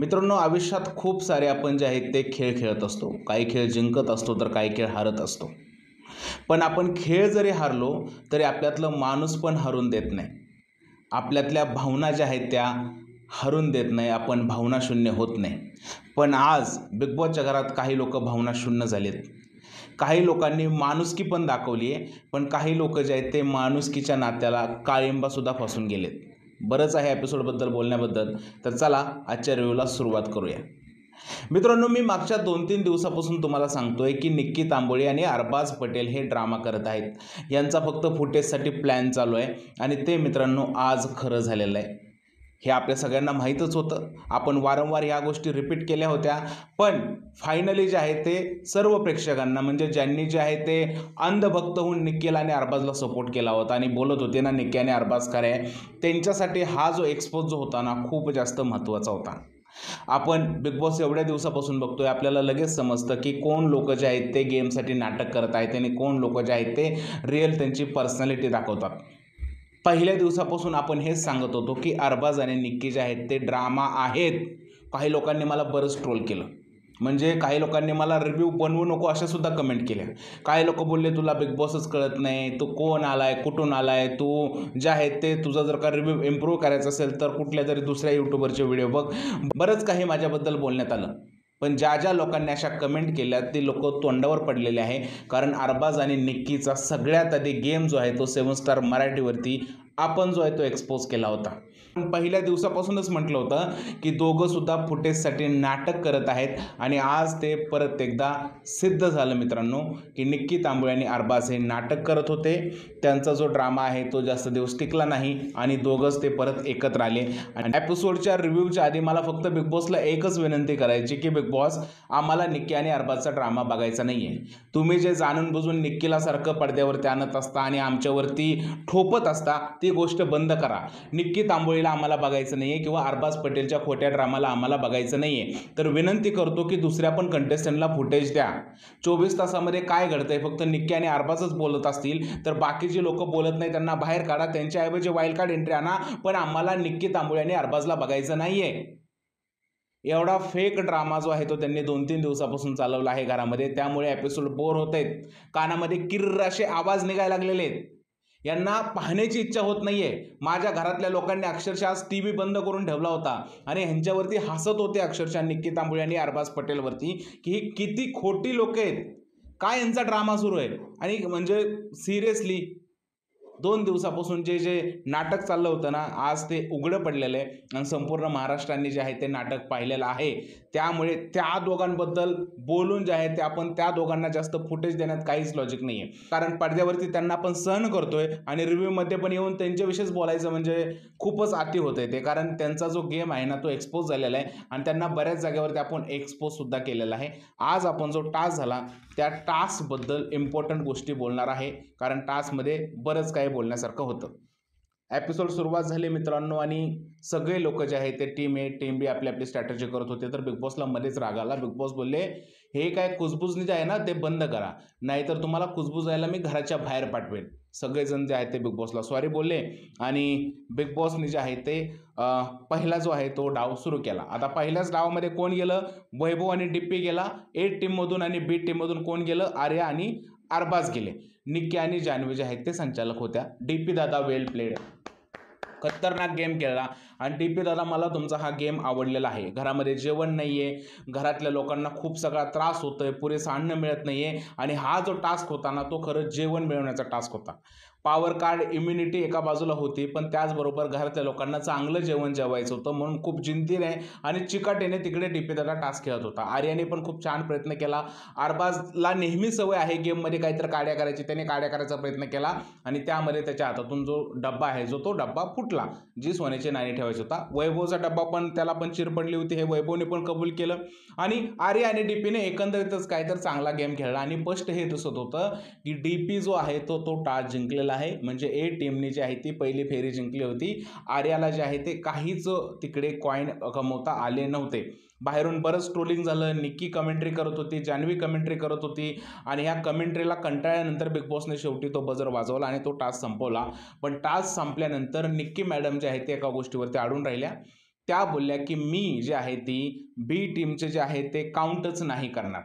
मित्रांनो, आयुष्यात खूप सारे आपण जे आहेत ते खेळ खेळत असतो. काही खेळ जिंकत असतो तर काही खेळ हारत असतो. पण आपण खेळ जरी हारलो तरी आपल्यातलं माणूस पण हरून देत नाही. आपल्यातल्या भावना ज्या आहेत त्या हरून देत नाही. आपण भावनाशून्य होत नाही. पण आज बिग बॉसच्या घरात काही लोक भावनाशून्य झालेत. काही लोकांनी माणुसकी पण दाखवली आहे, पण काही लोक जे आहेत ते माणुसकीच्या नात्याला काळिंबासुद्धा फसून गेलेत. बरंच आहे एपिसोडबद्दल बोलण्याबद्दल, तर चला आजच्या रिव्ह्यूला सुरुवात करूया. मित्रांनो, मी मागच्या 2-3 दिवसापासून तुम्हाला सांगतोय की निक्की तांबोळी आणि अरबाज पटेल हे ड्रामा करत आहेत. यांचा फक्त फुटेजसाठी प्लॅन चालू आहे आणि ते मित्रांनो आज खरं झालेलं आहे. हे आपल्या सगळ्यांना माहीतच होतं. आपण वारंवार या गोष्टी रिपीट केल्या होत्या. पण फायनली जे आहे ते सर्व प्रेक्षकांना, म्हणजे ज्यांनी जे आहे ते अंधभक्त होऊन निक्कीला आणि अरबाजला सपोर्ट केला होता आणि बोलत होते ना निक्की आणि अरबाज खरे आहे, त्यांच्यासाठी हा जो एक्सपोज जो होता ना खूप जास्त महत्त्वाचा होता. आपण बिग बॉस एवढ्या दिवसापासून बघतोय, आपल्याला लगेच समजतं की कोण लोक जे आहेत ते गेमसाठी नाटक करत आहेत आणि कोण लोक जे आहेत ते रिअल त्यांची पर्सनॅलिटी दाखवतात. पहिल्या दिवसापासून आपण हेच सांगत होतो की अरबाज आणि निक्की जे आहेत ते ड्रामा आहेत. काही लोकांनी मला बरंच ट्रोल केलं. म्हणजे काही लोकांनी मला रिव्ह्यू बनवू नको अशा सुद्धा कमेंट केल्या. काही लोक बोलले तुला बिग बॉसच कळत नाही, तू कोण आलाय, कुठून आलाय, तू जे आहेत ते तुझा जर का रिव्ह्यू इम्प्रूव्ह करायचा असेल तर कुठल्या तरी दुसऱ्या यूट्यूबरचे व्हिडिओ बघ. बरंच काही माझ्याबद्दल बोलण्यात आलं. पण ज्या ज्या लोकांनी अशा कमेंट केल्या ते लोक तोंडावर पडलेले आहे. कारण अरबाज आणि निक्कीचा सगळ्यात आधी गेम जो आहे तो 7 स्टार मराठीवरती आपण जो आहे तो एक्सपोज केला होता. पण पहिल्या दिवसापासूनच म्हटलं होतं की दोघं सुद्धा फुटेजसाठी नाटक करत आहेत आणि आज ते परत एकदा सिद्ध झालं मित्रांनो की निक्की तांबोळी आणि अरबाज हे नाटक करत होते. त्यांचा जो ड्रामा आहे तो जास्त दिवस टिकला नाही आणि दोघंच ते परत एकत्र आले. आणि एपिसोडच्या रिव्ह्यूच्या आधी मला फक्त बिग बॉसला एकच विनंती करायची की बिग बॉस, आम्हाला निक्की आणि अरबाजचा ड्रामा बघायचा नाही आहे. तुम्ही जे जाणून बुजून निक्कीला सारखं पडद्यावरती आणत असता आणि आमच्यावरती ठोपत असता ती गोष्ट बंद करा. निक्की तांबोळीला आम्हाला बघायचं नाही आहे किंवा अरबाज पटेलच्या खोट्या ड्रामाला आम्हाला बघायचं नाही आहे. तर विनंती करतो की दुसऱ्या पण कंटेस्टंटला फुटेज द्या. 24 तासामध्ये काय घडतंय, फक्त निक्की आणि अरबाजच बोलत असतील तर बाकीचे लोक बोलत नाही त्यांना बाहेर काढा, त्यांच्याऐवजी वाईल्ड कार्ड एंट्री आणा. पण आम्हाला निक्की तांबोळी आणि अरबाजला बघायचं नाही आहे. एवढा फेक ड्रामा जो आहे तो त्यांनी 2-3 दिवसापासून चालवला आहे घरामध्ये. त्यामुळे एपिसोड बोर होत आहेत. कानामध्ये किर्र असे आवाज निघायला लागलेले आहेत. यांना पाहण्याची इच्छा होत नाहीये. माझ्या घरातल्या लोकांनी अक्षरशः आज टीव्ही बंद करून ठेवला होता आणि ह्यांच्यावरती हसत होते अक्षरशः निक्की तांबोळी आणि अरबाज पटेलवरती की ही किती खोटी लोक आहेत, काय यांचा ड्रामा सुरू आहे. आणि म्हणजे सिरियसली 2 दिवसापासून जे जे नाटक चाललं होतं ना आज ते उघडं पडलेलं आहे आणि संपूर्ण महाराष्ट्राने जे आहे ते नाटक पाहिलेलं आहे. त्यामुळे त्या दोघांबद्दल बोलून जे आहे ते आपण त्या दोघांना जास्त फुटेज देण्यात काहीच लॉजिक नाही आहे. कारण पडद्यावरती त्यांना आपण सहन करतोय आणि रिव्ह्यूमध्ये पण येऊन त्यांच्याविषयीच बोलायचं म्हणजे खूपच अति होतंय ते. कारण त्यांचा जो गेम आहे ना तो एक्सपोज झालेला आहे आणि त्यांना बऱ्याच जागेवरती आपण एक्सपोज सुद्धा केलेला आहे. आज आपण जो टास्क झाला त्या टास्कबद्दल इम्पॉर्टंट गोष्टी बोलणार आहे, कारण टास्कमध्ये बरंच काही बोलण्यासारखं होतं. एपिसोड सुरुवात झाली मित्रांनो आणि सगळे लोक जे आहेत ते टीम ए टीम बी आपली आपली स्ट्रॅटेजी करत होते. तर बिग बॉसला मध्येच राग आला. बिग बॉस बोलले हे काय कुजबुजणी जे आहे ना ते बंद करा, नाहीतर तुम्हाला कुजबुजायला मी घराच्या बाहेर पाठवेल. सगळेजण जे आहेत ते बिग बॉसला सॉरी बोलले आणि बिग बॉसने जे आहे ते पहिला जो आहे तो डाव सुरू केला. आता पहिल्याच डावामध्ये कोण गेलं, वैभव आणि डिप्पी गेला ए टीममधून आणि बी टीममधून कोण गेलं, आर्या आणि अरबाज गेले. निक्की आणि जान्हवी जे आहेत ते संचालक होत्या. डीपी दादा वेल प्लेड, खतरनाक गेम खेळला आणि डीपी दादा मला तुमचा हा गेम आवडलेला आहे. घरामध्ये जेवण नाही आहे, घरातल्या लोकांना खूप सगळा त्रास होतोय, पुरेसं अन्न मिळत नाही आहे आणि हा जो टास्क होता ना तो खरंच जेवण मिळवण्याचा टास्क होता. पॉवर कार्ड इम्युनिटी एका बाजूला होती, पण त्याचबरोबर घरातल्या लोकांना चांगलं जेवण जेवायचं होतं म्हणून खूप जिंतीने आणि चिकाटीने तिकडे डीपी दादा टास्क खेळत होता. आर्याने पण खूप छान प्रयत्न केला. अरबाजला नेहमी सवय आहे गेममध्ये काहीतरी काड्या करायची, त्याने काड्या करायचा प्रयत्न केला आणि त्यामध्ये त्याच्या हातातून जो डब्बा आहे जो तो डब्बा फुटला, जी सोन्याची नाणी ठेवायची होता. वैभवचा डब्बा पण त्याला पण चिर पडली होती, हे वैभवने पण कबूल केलं आणि आर्या आणि डीपीने एकंदरीतच काहीतरी चांगला गेम खेळला आणि स्पष्ट हे दिसत होतं की डीपी जो आहे तो टास्क जिंकलेला आहे. म्हणजे ए टीमने जी आहे ती पहिली फेरी जिंकली होती. आर्याला जे आहे ते काहीच तिकडे कॉईन कमवता आले नव्हते. बाहेरून बरंच ट्रोलिंग झालं. निक्की कमेंट्री करत होती, जान्हवी कमेंट्री करत होती आणि ह्या कमेंट्रीला कंटाळल्यानंतर बिग बॉसने शेवटी तो बजर वाजवला आणि तो टास्क संपवला. पण टास्क संपल्यानंतर निक्की मॅडम जे आहे ते एका गोष्टीवरती अडून राहिल्या त्या बोलल्या की मी जे आहे ती बी टीमचे जे आहे ते काउंटच नाही करणार,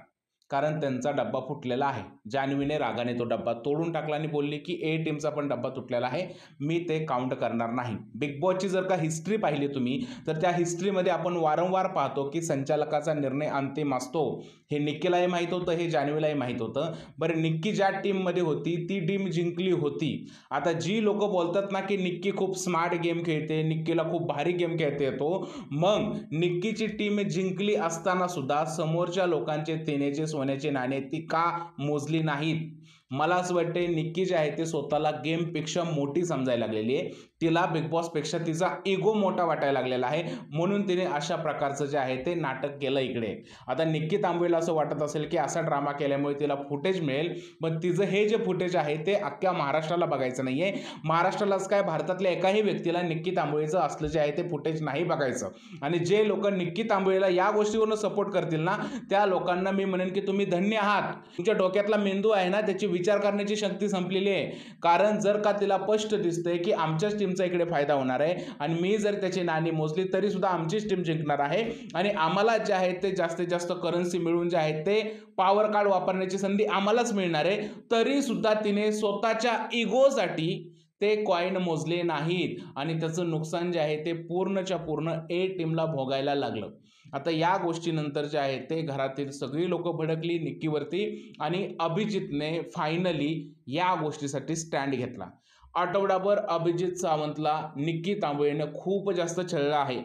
कारण त्यांचा डब्बा फुटलेला आहे. जान्हवीने रागाने तो डब्बा तोडून टाकला आणि बोलली की ए टीमचा पण डब्बा तुटलेला आहे, मी ते काउंट करणार नाही. बिग बॉसची जर का हिस्ट्री पाहिली तुम्ही तर त्या हिस्ट्रीमध्ये आपण वारंवार पाहतो की संचालकाचा निर्णय अंतिम असतो. हे निक्कीलाही माहीत होतं, हे जान्हवीलाही माहीत होतं. बरं, निक्की ज्या टीममध्ये होती ती टीम जिंकली होती. आता जी लोक बोलतात ना की निक्की खूप स्मार्ट गेम खेळते, निक्कीला खूप भारी गेम खेळता येतो, मग निक्कीची टीम जिंकली असताना सुद्धा समोरच्या लोकांचे तेनेचे सोन्याचे नाणे ती का मोजली नाहीत? मला असं वाटते निक्की जे आहे ते स्वतःला गेमपेक्षा मोठी समजायला लागलेली आहे. तिला बिग बॉसपेक्षा तिचा इगो मोठा वाटायला लागलेला आहे, म्हणून तिने अशा प्रकारचं जे आहे ते नाटक केलं इकडे. आता निक्की तांबवेला असं वाटत असेल की असा ड्रामा केल्यामुळे तिला फुटेज मिळेल, पण तिचं हे जे फुटेज आहे ते अख्ख्या महाराष्ट्राला बघायचं नाहीये. महाराष्ट्रालाच काय, भारतातल्या एकाही व्यक्तीला निक्की तांबवेचं असलं जे आहे ते फुटेज नाही बघायचं. आणि जे लोक निक्की तांबवेला या गोष्टीवरून सपोर्ट करतील ना, त्या लोकांना मी म्हणेन की तुम्ही धन्य आहात. तुमच्या डोक्यातला मेंदू आहे ना, त्याची विचार करण्याची शक्ती संपलेली आहे. कारण जर का तिला स्पष्ट दिसतंय की आमच्याच टीमचा इकडे फायदा होणार आहे आणि मी जर त्याची नाणी मोजली तरी सुद्धा आमचीच टीम जिंकणार आहे आणि आम्हाला जे आहे ते जास्तीत जास्त करन्सी मिळून जे आहे ते पॉवर कार्ड वापरण्याची संधी आम्हालाच मिळणार आहे, तरी सुद्धा तिने स्वतःच्या इगोसाठी ते कॉइन मोजले नाहीत आणि त्याचं नुकसान जे आहे ते पूर्णच्या पूर्ण ए टीमला भोगायला लागलं. आता या गोष्टीनंतर जे आहे ते घरातील सगळी लोक भडकली निक्कीवरती आणि अभिजितने फायनली या गोष्टीसाठी स्टँड घेतला. आठवडाभर अभिजित सावंतला निक्की तांबवेने खूप जास्त छळलं आहे.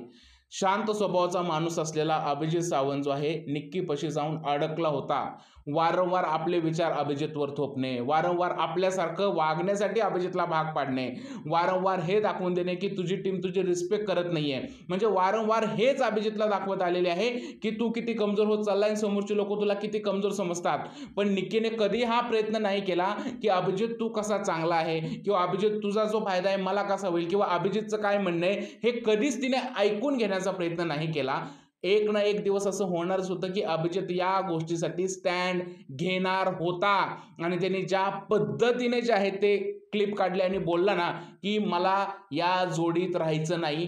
शांत स्वभावाचा माणूस असलेला अभिजित सावंत जो आहे निक्कीपाशी जाऊन अडकला होता. वारंवार आपले विचार अभिजितवर थोपणे, वारंवार आपल्यासारखं वागण्यासाठी अभिजितला भाग पाडणे, वारंवार हे दाखवून देणे की तुझी टीम तुझी रिस्पेक्ट करत नाहीये. म्हणजे वारंवार हेच अभिजितला दाखवत आलेले आहे की तू किती कमजोर होत चाललाय आणि समोरची लोक तुला किती कमजोर समजतात. पण निक्कीने कधी हा प्रयत्न नाही केला की अभिजित तू कसा चांगला आहे किंवा अभिजित तुझा जो फायदा आहे मला कसा होईल किंवा अभिजितचं काय म्हणणं आहे हे कधीच तिने ऐकून घेण्याचा प्रयत्न नाही केला. एक ना एक दिवस असं होणारच होतं की अभिजित या गोष्टीसाठी स्टँड घेणार होता आणि त्यांनी ज्या पद्धतीने जे आहे ते क्लिप काढले आणि बोलला ना की मला या जोडीत राहायचं नाही,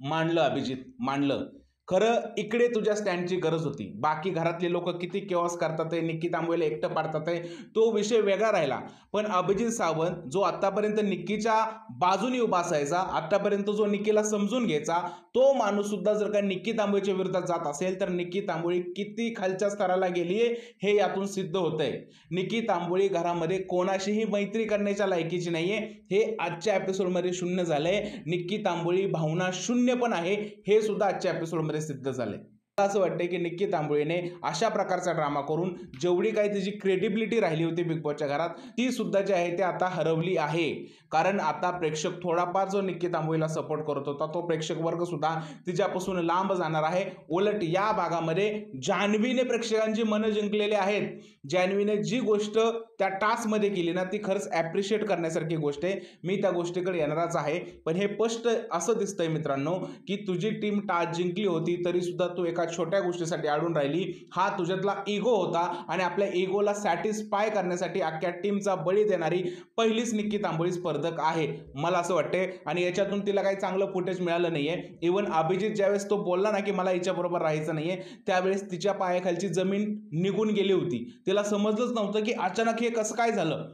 मांडलं अभिजित, मांडलं. खरं इकडे तुझ्या स्टँडची गरज होती. बाकी घरातले लोक किती केओस करतात आहे, निक्की तांबवेला एकटं पाडतात आहे, तो विषय वेगळा राहिला. पण अभिजित सावंत जो आतापर्यंत निक्कीच्या बाजूने उभा असायचा, आतापर्यंत जो निक्कीला समजून घ्यायचा, तो माणूस सुद्धा जर का निक्की तांबवेच्या विरोधात जात असेल तर निक्की तांबोळी किती खालच्या स्तराला गेली आहे हे यातून सिद्ध होतंय. निक्की तांबोळी घरामध्ये कोणाशीही मैत्री करण्याच्या लायकीची नाहीये, हे आजच्या एपिसोडमध्ये शून्य झालंय. निक्की तांबोळी भावना शून्य पण आहे हे सुद्धा आजच्या एपिसोडमध्ये सिद्ध झाले. मला असं वाटतं की निक्की तांबोळीने अशा प्रकारचा ड्रामा करून जेवढी काही तिची क्रेडिबिलिटी राहिली होती बिग बॉसच्या घरात ती सुद्धा जी आहे ते आता हरवली आहे. कारण आता प्रेक्षक थोडाफार जो निक्की तांबोळीला सपोर्ट करत होता तो प्रेक्षक वर्ग सुद्धा तिच्यापासून लांब जाणार आहे. उलट या भागामध्ये जान्हवीने प्रेक्षकांची मनं जिंकलेली आहेत. जान्हवीने जी गोष्ट त्या टास्कमध्ये केली ना ती खरंच ॲप्रिशिएट करण्यासारखी गोष्ट आहे. मी त्या गोष्टीकडे येणारच आहे. पण हे स्पष्ट असं दिसतंय मित्रांनो की तुझी टीम टास्क जिंकली होती तरी सुद्धा तू एका छोट्या गोष्टीसाठी अडून राहिली. हा तुझ्यातला इगो होता आणि आपल्या इगोला सॅटिस्फाय करण्यासाठी अख्ख्या टीमचा बळी देणारी पहिलीच निक्की तांबोळी स्पर्धक आहे मला असं वाटते. आणि याच्यातून तिला काही चांगलं फुटेज मिळालं नाहीये. इव्हन अभिजित ज्यावेळेस तो बोलला ना की मला हिच्याबरोबर राहायचं नाहीये त्यावेळेस तिच्या पायाखालची जमीन निघून गेली होती. तिला समजलंच नव्हतं की अचानक हे कसं काय झालं.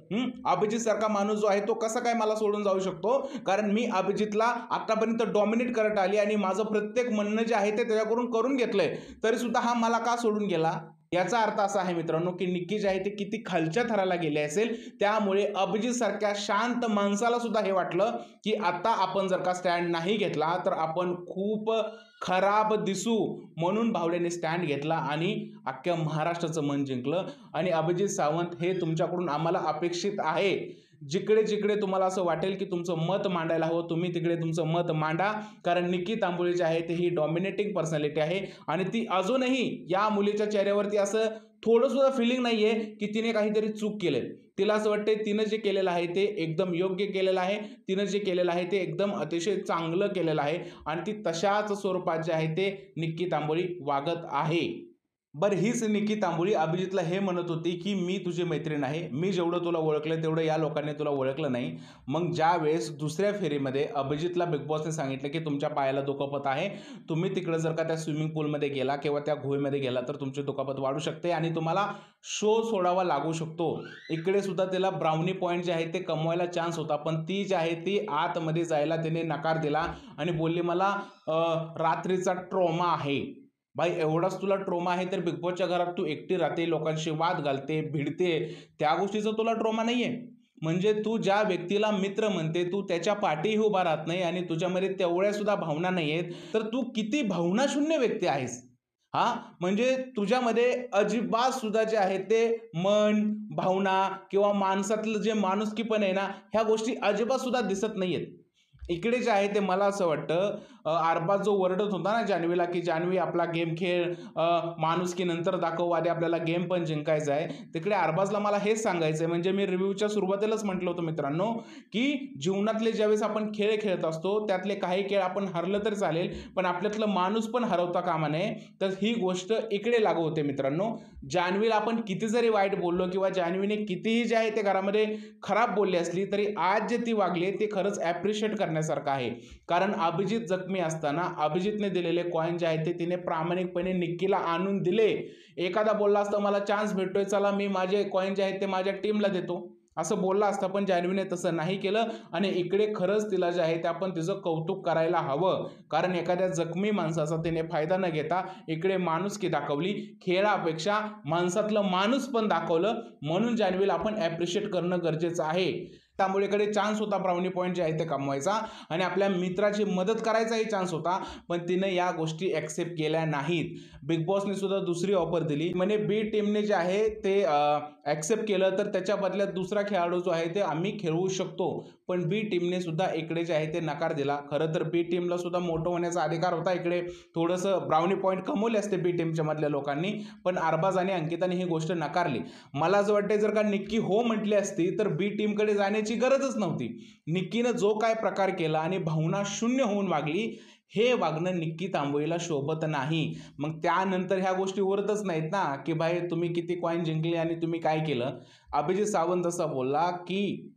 अभिजित सारखा माणूस जो आहे तो कसा काय मला सोडून जाऊ शकतो, कारण मी अभिजितला आतापर्यंत डॉमिनेट करत आली आणि माझं प्रत्येक म्हणणं जे आहे ते त्याच्याकडून करून घेतलंय, तरी सुद्धा हा मला का सोडून गेला. याचा अर्थ असा आहे मित्रांनो की निक्की जे आहे ते किती खालच्या थराला गेले असेल. त्यामुळे अभिजित सारख्या शांत माणसाला सुद्धा हे वाटलं की आता आपण जर का स्टँड नाही घेतला तर आपण खूप खराब दिसू, म्हणून भावड्याने स्टँड घेतला आणि अख्ख्या महाराष्ट्राचं मन जिंकलं. आणि अभिजित सावंत हे तुमच्याकडून आम्हाला अपेक्षित आहे. जिकडे जिकडे तुम्हाला असं वाटेल की तुमचं मत मांडायला हवं तुम्ही तिकडे तुमचं मत मांडा, कारण निक्की तांबोळी जी आहे ती ही डॉमिनेटिंग पर्सनॅलिटी आहे आणि ती अजूनही या मुलीच्या चेहऱ्यावरती असं थोडं सुद्धा फिलिंग नाहीये की तिने काहीतरी चूक केले. तिला असं वाटते तिनं जे केलेलं आहे ते एकदम योग्य केलेलं आहे, तिनं जे केलेलं आहे ते एकदम अतिशय चांगलं केलेलं आहे आणि ती तशाच स्वरूपात जे आहे ते निक्की तांबोळी वागत आहे. बरं हीच निक्की तांबोळी अभिजितला हे म्हणत होती की मी तुझी मैत्रीण आहे, मी जेवढं तुला ओळखलं तेवढं या लोकांनी तुला ओळखलं नाही. मग ज्या वेळेस दुसऱ्या फेरीमध्ये अभिजितला बिग बॉसने सांगितलं की तुमच्या पायाला दुखापत आहे, तुम्ही तिकडं जर का त्या स्विमिंग पूलमध्ये गेला किंवा त्या गुहेमध्ये गेला तर तुमची दुखापत वाढू शकते आणि तुम्हाला शो सोडावा लागू शकतो. इकडे सुद्धा तिला ब्राउनी पॉईंट जे आहे ते कमवायला चान्स होता, पण ती जी आहे ती आतमध्ये जायला तिने नकार दिला आणि बोलली मला रात्रीचा ट्रॉमा आहे. भाई एवढाच तुला ट्रोमा आहे तर बिग बॉसच्या घरात तू एकटी राहते, लोकांशी वाद घालते, भिडते, त्या गोष्टीचा तुला ट्रोमा नाहीये. म्हणजे तू ज्या व्यक्तीला मित्र म्हणते तू त्याच्या पाठीही उभा राहत नाही आणि तुझ्यामध्ये तेवढ्या सुद्धा भावना नाही आहेत, तर तू किती भावनाशून्य व्यक्ती आहेस. हा म्हणजे तुझ्यामध्ये अजिबात सुद्धा जे आहे ते मन, भावना किंवा माणसातलं जे माणुसकीपण आहे ना, ह्या गोष्टी अजिबात सुद्धा दिसत नाहीयेत. इकडे जे आहे ते मला असं वाटतं अरबाज जो ओरडत होता ना जान्हवीला की जान्हवी आपला गेम खेळ, माणुसकी नंतर दाखव, आधी आपल्याला गेम पण जिंकायचा आहे. तिकडे अरबाजला मला हेच सांगायचं आहे, म्हणजे मी रिव्ह्यूच्या सुरुवातीलाच म्हटलं होतं मित्रांनो की जीवनातले ज्यावेळेस आपण खेळ खेळत असतो त्यातले काही खेळ आपण हरलं तर चालेल, पण आपल्यातलं माणूस पण हरवता कामा नये. तर ही गोष्ट इकडे लागू होते मित्रांनो. जान्हवीला आपण किती जरी वाईट बोललो किंवा जान्हवीने कितीही जे आहे ते घरामध्ये खराब बोलली असली तरी आज जे ती वागली ते खरंच ॲप्रिशिएट करण्यासारखं आहे. कारण अभिजित जखमी असताना अभिजितने दिलेले कॉईन जे आहे ते तिने प्रामाणिकपणे निक्कीला आणून दिले. एखादा बोलला असता मला चान्स भेटतोय, चला मी माझे कॉईन जे आहेत ते माझ्या टीमला देतो, असं बोलला असता, पण जान्हवीने तसं नाही केलं. आणि इकडे खरंच तिला जे आहे ते आपण तिचं कौतुक करायला हवं, कारण एखाद्या जखमी माणसाचा तिने फायदा न घेता इकडे माणुसकी दाखवली, खेळापेक्षा माणसातलं माणूस पण दाखवलं, म्हणून जान्हवीला आपण ॲप्रिशिएट करणं गरजेचं आहे. तांबोळीकडे चान्स होता ब्राउनी पॉईंट जे आहे ते कमवायचा आणि आपल्या मित्राची मदत करायचाही चान्स होता, पण तिने या गोष्टी ॲक्सेप्ट केल्या नाहीत. बिग बॉसने सुद्धा दुसरी ऑफर दिली, म्हणजे बी टीमने जे आहे ते ॲक्सेप्ट केलं तर त्याच्या बदल्यात दुसरा खेळाडू जो आहे ते आम्ही खेळवू शकतो, पण बी टीमने सुद्धा इकडे जे आहे ते नकार दिला. खरं तर बी टीमला सुद्धा मोठं होण्याचा अधिकार होता, इकडे थोडंसं ब्राउनी पॉईंट कमवले असते बी टीमच्या मधल्या लोकांनी, पण अरबाज आणि अंकिताने ही गोष्ट नकारली. मला असं वाटतं जर का निक्की हो म्हटली असती तर बी टीमकडे जाण्याची गरजच नव्हती. निक्कीनं जो काय प्रकार केला आणि भावना शून्य होऊन वागली, हे वागणं निक्की तांबोळीला शोभत नाही. मग त्यानंतर ह्या गोष्टी उरतच नाहीत ना की भाई तुम्ही किती कॉईन जिंकले आणि तुम्ही काय केलं. अभिजित सावंत असा बोलला की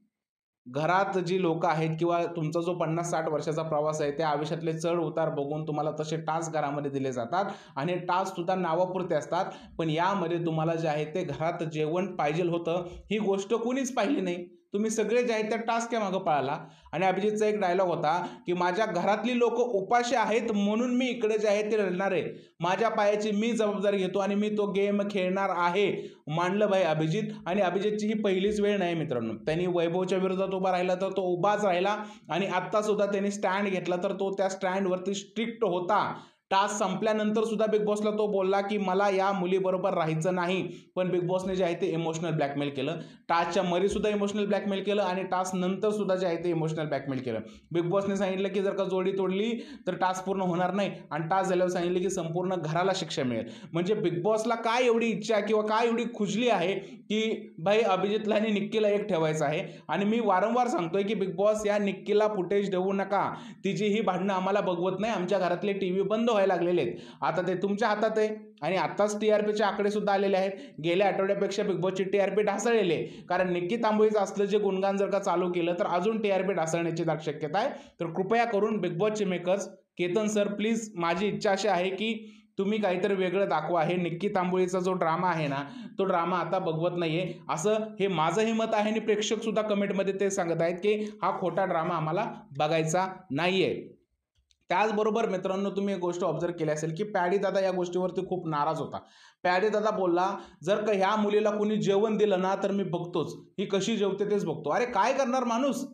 घरात जी लोक आहेत किंवा तुमचा जो 50-60 वर्षाचा प्रवास आहे त्या आयुष्यातले चढ उतार बघून तुम्हाला तसे टास्क घरामध्ये दिले जातात आणि टास्क सुद्धा नावापुरते असतात, पण यामध्ये तुम्हाला जे आहे ते घरात जेवण पाहिजे होतं, ही गोष्ट कोणीच पाहिली नाही. तुम्ही सगळे जे आहेत त्या टास्कच्या मागं पळाला. आणि अभिजितचा एक डायलॉग होता की माझ्या घरातली लोक उपाशी आहेत म्हणून मी इकडे जे आहे ते लढणार आहे, माझ्या पायाची मी जबाबदारी घेतो आणि मी तो गेम खेळणार आहे, मानलं भाई अभिजित. आणि अभिजितची ही पहिलीच वेळ नाही मित्रांनो, त्यांनी वैभवच्या विरोधात उभा राहिला तर तो उभाच राहिला आणि आत्ता सुद्धा त्यांनी स्टँड घेतला तर तो त्या स्टँडवरती स्ट्रिक्ट होता. टास्क संपल्यानंतर सुद्धा बिग बॉसला तो बोलला की मला या मुलीबरोबर राहायचं नाही, पण बिग बॉसने जे आहे ते इमोशनल ब्लॅकमेल केलं. टास्कच्या मध्ये सुद्धा इमोशनल ब्लॅकमेल केलं आणि टास्क नंतर सुद्धा जे आहे ते इमोशनल ब्लॅकमेल केलं. बिग बॉसने सांगितलं की जर का जोडी तोडली तर टास्क पूर्ण होणार नाही आणि टास्क झाल्यावर सांगितलं की संपूर्ण घराला शिक्षा मिळेल. म्हणजे बिग बॉसला काय एवढी इच्छा किंवा काय एवढी खुजली आहे की भाई अभिजितला आणि निक्कीला एक ठेवायचं आहे. आणि मी वारंवार सांगतोय की बिग बॉस या निक्कीला फुटेज देऊ नका, तिची ही भांडणं आम्हाला बघवत नाही, आमच्या घरातले टीव्ही बंद लागलेले आहेत, आता ते तुमच्या हातात आहे. आणि आताच टीआरपीचे आकडे सुद्धा आलेले आहेत, गेल्या आठवड्यापेक्षा बिग बॉसची टीआरपी ढासळलेली आहे, कारण निक्की तांबोळीचं असलं जे गुणगान जर का चालू केलं तर अजून टीआरपी ढासळण्याची दाट शक्यता आहे. तर कृपया करून बिग बॉसचे मेकर्स, केतन सर प्लीज, माझी इच्छा अशी आहे की तुम्ही काहीतरी वेगळं दाखवा. हे निक्की तांबोळीचा जो ड्रामा आहे ना तो ड्रामा आता बघवत नाहीये, असं हे माझंही मत आहे आणि प्रेक्षक सुद्धा कमेंटमध्ये ते सांगत आहेत की हा खोटा ड्रामा आम्हाला बघायचा नाहीये. त्याचबरोबर मित्रांनो तुम्ही एक गोष्ट ऑब्झर्व केली असेल की पॅडी दादा या गोष्टीवरती खूप नाराज होता. पॅडी दादा बोलला जर का ह्या मुलीला कोणी जेवण दिलं ना तर मी बघतोच, ही कशी जेवते तेच बघतो. अरे काय करणार माणूस,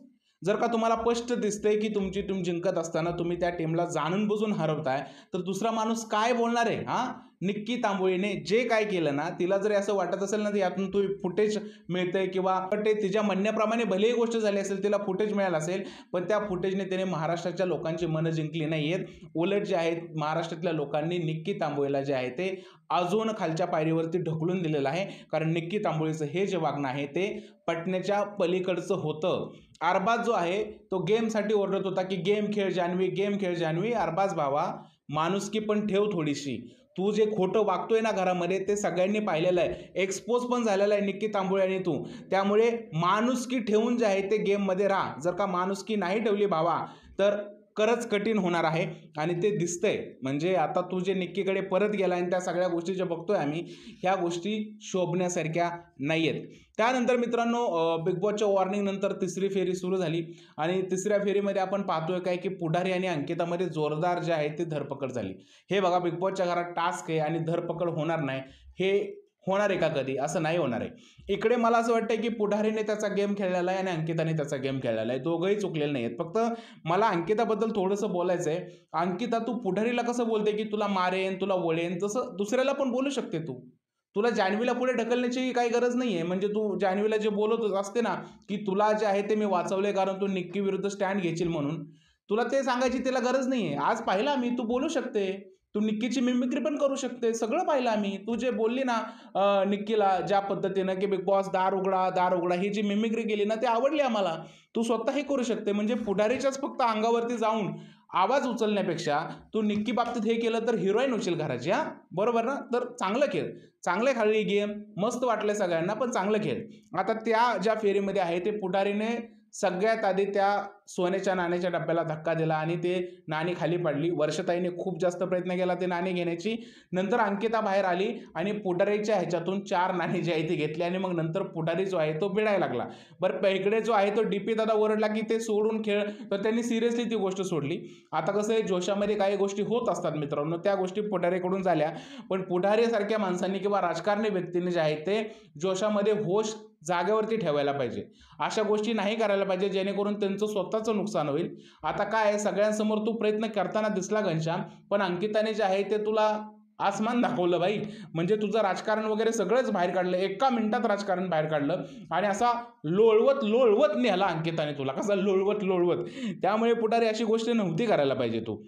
जर का तुम्हाला स्पष्ट दिसतंय की तुमची टीम जिंकत असताना तुम्ही त्या टीमला जाणून बुजून हरवताय तर दुसरा माणूस काय बोलणार आहे. हा निक्की तांबोळीने जे काय केलं ना, तिला जर असं वाटत असेल ना यातून तो फुटेज मिळतंय किंवा ते तिच्या म्हणण्याप्रमाणे भलेही गोष्ट झाली असेल, तिला फुटेज मिळालं असेल, पण त्या फुटेजने तिने महाराष्ट्राच्या लोकांची मनं जिंकली नाही आहेत. उलट जे आहेत महाराष्ट्रातल्या लोकांनी निक्की तांबोळीला जे आहे ते अजून खालच्या पायरीवरती ढकलून दिलेलं आहे, कारण निक्की तांबोळीचं हे जे वागणं आहे ते पटण्याच्या पलीकडचं होतं. अरबाज जो आहे तो गेमसाठी ओरडत होता की गेम खेळ जान्हवी, गेम खेळ जान्हवी. अरबाज भावा माणुसकी पण ठेव थोडीशी. तू जे खोटं वागतोय ना घरामध्ये ते सगळ्यांनी पाहिलेलं आहे, एक्सपोज पण झालेला आहे निक्की तांबोळे आणि तू. त्यामुळे माणुसकी ठेवून जे आहे ते गेममध्ये राहा. जर का माणुसकी नाही ठेवली भावा तर खरंच कठीण होणार आहे आणि ते दिसतंय. म्हणजे आता तू जे निक्कीकडे परत गेला आणि त्या सगळ्या गोष्टी जे बघतोय आम्ही, ह्या गोष्टी शोभण्यासारख्या नाही आहेत. त्यानंतर मित्रांनो बिग बॉसच्या वॉर्निंग नंतर तिसरी फेरी सुरू झाली आणि तिसऱ्या फेरीमध्ये आपण पाहतोय काय की पुढारी आणि अंकितामध्ये जोरदार जे आहे ते धरपकड झाली. हे बघा, बिग बॉसच्या घरात टास्क आहे आणि धरपकड होणार नाही, हे होणार आहे का कधी? असं नाही होणार आहे. इकडे मला असं वाटतं की पुढारीने त्याचा गेम खेळलेला आहे आणि अंकिताने त्याचा गेम खेळलेला आहे. दोघंही चुकलेले नाही आहेत. फक्त मला अंकिताबद्दल थोडंसं बोलायचं आहे. अंकिता, तू पुढारीला कसं बोलते की तुला मारेन, तुला वळेन, तसं दुसऱ्याला पण बोलू शकते तू. तुला जान्हवीला पुढे ढकलण्याची काही गरज नाही आहे. म्हणजे तू जान्हवीला जे बोलत असते ना की तुला जे आहे ते मी वाचवले कारण तू निक्की विरुद्ध स्टँड घेशील म्हणून, तुला ते सांगायची तिला गरज नाही आहे. आज पाहिलं आम्ही, तू बोलू शकते, तू निक्कीची मिमिक्री पण करू शकते, सगळं पाहिलं आम्ही. तू जे बोलली ना निक्कीला ज्या पद्धतीनं की बिग बॉस दार उघडा दार उघडा, ही जी मिमिक्री केली ना ती आवडली आम्हाला. तू स्वतःही करू शकते. म्हणजे पुढारीच्याच फक्त अंगावरती जाऊन आवाज उचलण्यापेक्षा तू निक्की बाबतीत हे केलं तर हिरोईन होशील घराची. हां, बरोबर ना? तर चांगलं खेळ, चांगले खेळली गेम, मस्त वाटले सगळ्यांना, पण चांगलं खेळ. आता त्या ज्या फेरीमध्ये आहे ते पुढारीने सगळ्यात आधी त्या सोन्याच्या नाण्याच्या डब्याला धक्का दिला आणि ते नाणी खाली पडली. वर्षताईने खूप जास्त प्रयत्न केला ते नाणी घेण्याची. नंतर अंकिता बाहेर आली आणि पुढारीच्या ह्याच्यातून 4 नाणी जी आहे ती घेतली आणि मग नंतर पुढारी जो आहे तो भिडायला लागला. बरं, इकडे जो आहे तो डीपी दादा ओरडला की ते सोडून खेळ, तर त्यांनी सिरियसली ती गोष्ट सोडली. आता कसं आहे, जोशामध्ये काही गोष्टी होत असतात मित्रांनो, त्या गोष्टी पुढारीकडून झाल्या. पण पुढारीसारख्या माणसांनी किंवा राजकारणी व्यक्तींनी जे आहे ते जोशामध्ये होश जागेवरती ठेवायला पाहिजे. अशा गोष्टी नाही करायला पाहिजे जेणेकरून त्यांचं स्वतःचं नुकसान होईल. आता काय आहे, सगळ्यांसमोर तू प्रयत्न करताना दिसला घनश्याम, पण अंकिताने जे आहे ते तुला आसमान दाखवलं बाई. म्हणजे तुझं राजकारण वगैरे सगळंच बाहेर काढलं, एका मिनिटात राजकारण बाहेर काढलं आणि असा लोळवत लोळवत नेला अंकिताने तुला, कसा लोळवत लोळवत. त्यामुळे पुढारी अशी गोष्ट नव्हती करायला पाहिजे तू.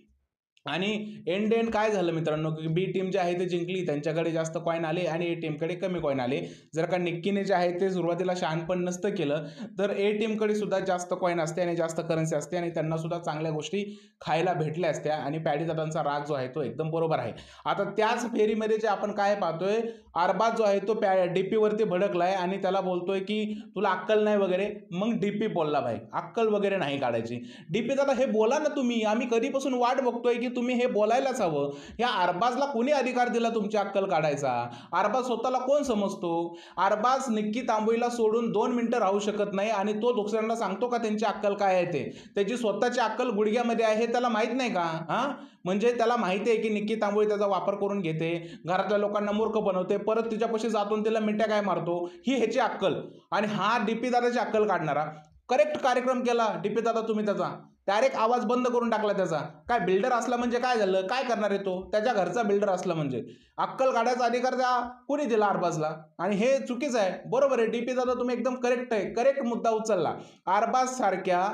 आणि एंड काय झालं मित्रांनो की बी टीम जे आहे ते जिंकली, त्यांच्याकडे जास्त कॉईन आले आणि ए टीमकडे कमी कॉईन आले. जर का निक्कीने जे आहे ते सुरुवातीला शहाणपण नसतं केलं तर ए टीमकडे सुद्धा जास्त कॉईन असते आणि जास्त करन्सी असते आणि त्यांना सुद्धा चांगल्या गोष्टी खायला भेटल्या असत्या आणि पॅडी दादांचा राग जो आहे तो एकदम बरोबर आहे. आता त्याच फेरीमध्ये जे आपण काय पाहतोय, अरबाज जो आहे तो डीपीवरती भडकलाय आणि त्याला बोलतोय की तुला अक्कल नाही वगैरे. मग डीपी बोलला, भाई अक्कल वगैरे नाही काढायची. डीपी दादा हे बोला ना तुम्ही, आम्ही कधीपासून वाट बघतोय की तुम्ही हे बोलायलाच हवं. या अरबाजला कोणी अधिकार दिला तुमची अक्कल काढायचा? अरबाज स्वतःला कोण समजतो? अरबाज निक्की तांबोळीला सोडून 2 मिनिटं राहू शकत नाही आणि तो दुसऱ्यांना सांगतो का त्यांची अक्कल काय आहे ते? त्याची स्वतःची अक्कल गुडघ्यामध्ये आहे, त्याला माहीत नाही का? हां, म्हणजे त्याला माहिती आहे की निक्की तांबोळी त्याचा वापर करून घेते, घरातल्या लोकांना मूर्ख बनवते, परत तिच्यापाशी जातून तिला मिठ्या काय मारतो, ही ह्याची अक्कल. आणि हा डीपी दादाची अक्कल काढणारा. करेक्ट कार्यक्रम केला डीपी दादा तुम्ही त्याचा, डायरेक्ट आवाज बंद करून टाकला त्याचा. काय बिल्डर असला म्हणजे काय झालं, काय करणार आहे तो? त्याच्या घरचा बिल्डर असला म्हणजे अक्कल काढायचा अधिकार त्या कोणी दिला अरबाजला? आणि हे चुकीचं आहे. बरोबर आहे डीपी दादा, तुम्ही एकदम करेक्ट आहे, करेक्ट मुद्दा उचलला. अरबाज सारख्या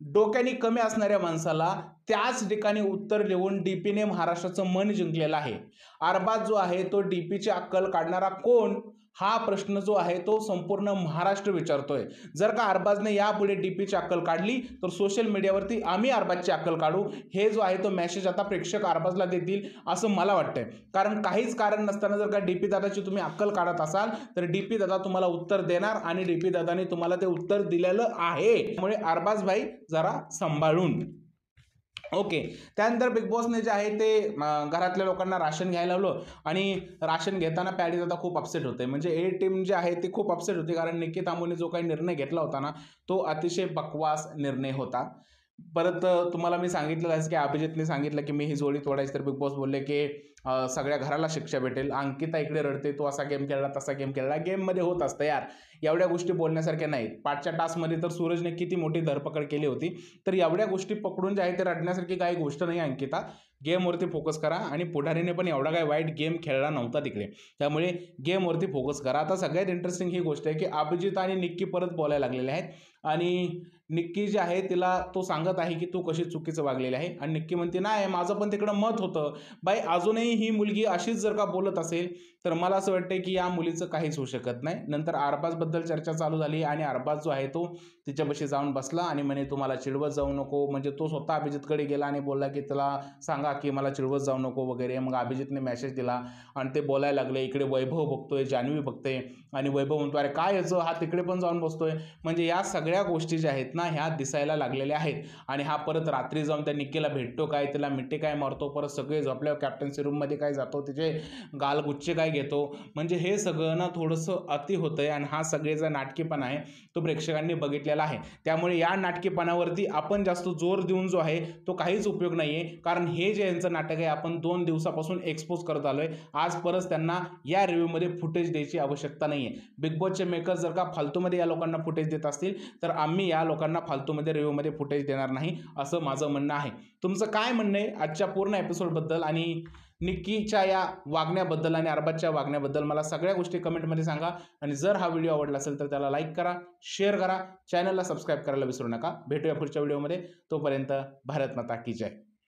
डोक्याने कमी असणाऱ्या माणसाला त्याच ठिकाणी उत्तर देऊन डीपीने महाराष्ट्राचं मन जिंकलेलं आहे. अरबाज जो आहे तो डीपीची अक्कल काढणारा कोण, हा प्रश्न जो आहे तो संपूर्ण महाराष्ट्र विचारतोय. जर का अरबाजने यापुढे डीपीची अक्कल काढली तर सोशल मीडियावरती आम्ही अरबाजची अक्कल काढू, हे जो आहे तो मेसेज आता प्रेक्षक अरबाजला देतील असं मला वाटतंय. कारण काहीच कारण नसताना जर का डीपी दादाची तुम्ही अक्कल काढत असाल तर डीपी दादा तुम्हाला उत्तर देणार आणि डीपी दादाने तुम्हाला ते उत्तर दिलेलं आहे. त्यामुळे अरबाज भाई जरा सांभाळून. ओके, त्यानंतर बिग बॉसने जे आहे ते घरातल्या लोकांना राशन घ्यायला लावलं आणि राशन घेताना पॅडी दादा खूप अपसेट होते. म्हणजे ए टीम जी आहे ती खूप अपसेट होती कारण निक्की तांबोने जो काही निर्णय घेतला होता ना तो अतिशय बकवास निर्णय होता. परत तुम्हाला मी सांगितलं की अभिजितने सांगितलं की मी ही जोडी तोडायची, तर बिग बॉस बोलले की सगळ्या घराला शिक्षा भेटेल. अंकिता इकडे रडते, तो असा गेम खेळला तसा गेम खेळला. गेममध्ये होत असतं यार, एवढ्या गोष्टी बोलण्यासारख्या नाहीत. 5च्या टास्कमध्ये तर सूरजने किती मोठी धरपकड केली होती, तर एवढ्या गोष्टी पकडून जे आहे ते रडण्यासारखी काही गोष्ट नाही. अंकिता, गेमवरती फोकस करा आणि पुढारीने पण एवढा काही वाईट गेम खेळला नव्हता तिकडे, त्यामुळे गेमवरती फोकस करा. आता सगळ्यात इंटरेस्टिंग ही गोष्ट आहे की अभिजित आणि निक्की परत बोलायला लागलेले आहेत आणि निक्की जी आहे तिला तो सांगत आहे की तू कशी चुकीचं वागलेली आहे आणि निक्की म्हणते नाही माझं पण तिकडं मत होतं. बाई अजूनही ही मुलगी अशीच जर का बोलत असेल तर मला असं वाटतं की या मुलीचं काहीच होऊ शकत नाही. नंतर अरबाजबद्दल चर्चा चालू झाली आणि अरबाज जो आहे तो तिच्यापाशी जाऊन बसला आणि म्हणे तू मला चिडवत जाऊ नको. म्हणजे तो स्वतः अभिजितकडे गेला आणि बोलला की त्याला सांगा की मला चिडवत जाऊ नको वगैरे. मग अभिजितने मेसेज दिला आणि ते बोलायला लागले. इकडे वैभव बघतोय, जान्हवी बघते आणि वैभव म्हणतो अरे काय याचं, हा तिकडे पण जाऊन बसतोय. म्हणजे या सगळ्या गोष्टी ज्या आहेत ना ह्या दिसायला लागलेल्या आहेत. आणि हा परत रात्री जाऊन त्या निक्कीला भेटतो काय, तिला मिठी काय मारतो, परत सगळे झोपल्यावर कॅप्टन्सी रूममध्ये काय जातो, तिचे गालगुच्चे काय घेतो. म्हणजे हे सगळं ना थोडंसं अति होतंय आणि हा सगळेचा नाटकीपणा आहे तो प्रेक्षकांनी बघितलेला आहे. त्यामुळे या नाटकीपणावरती आपण जास्त जोर देऊन जो आहे तो काहीच उपयोग नाही आहे. कारण हे जे यांचं नाटक आहे आपण 2 दिवसापासून एक्सपोज करत आलोय. आज परत त्यांना या रिव्ह्यूमध्ये फुटेज द्यायची आवश्यकता नाही आहे. बिग बॉसचे मेकर्स जर का फालतूमध्ये या लोकांना फुटेज देत असतील तर आम्ही या लोकांना फालतूमध्ये रिव्ह्यूमध्ये फुटेज देणार नाही असं माझं म्हणणं आहे. तुमचं काय म्हणणं आहे आजच्या पूर्ण एपिसोडबद्दल आणि निक्कीच्या या वागण्याबद्दल आणि अरबाजच्या वागण्याबद्दल मला सगळ्या गोष्टी कमेंटमध्ये सांगा. आणि जर हा व्हिडिओ आवडला असेल तर त्याला लाईक करा, शेअर करा, चॅनलला सबस्क्राईब करायला विसरू नका. भेटूया पुढच्या व्हिडिओमध्ये. तोपर्यंत भारत माता की जय.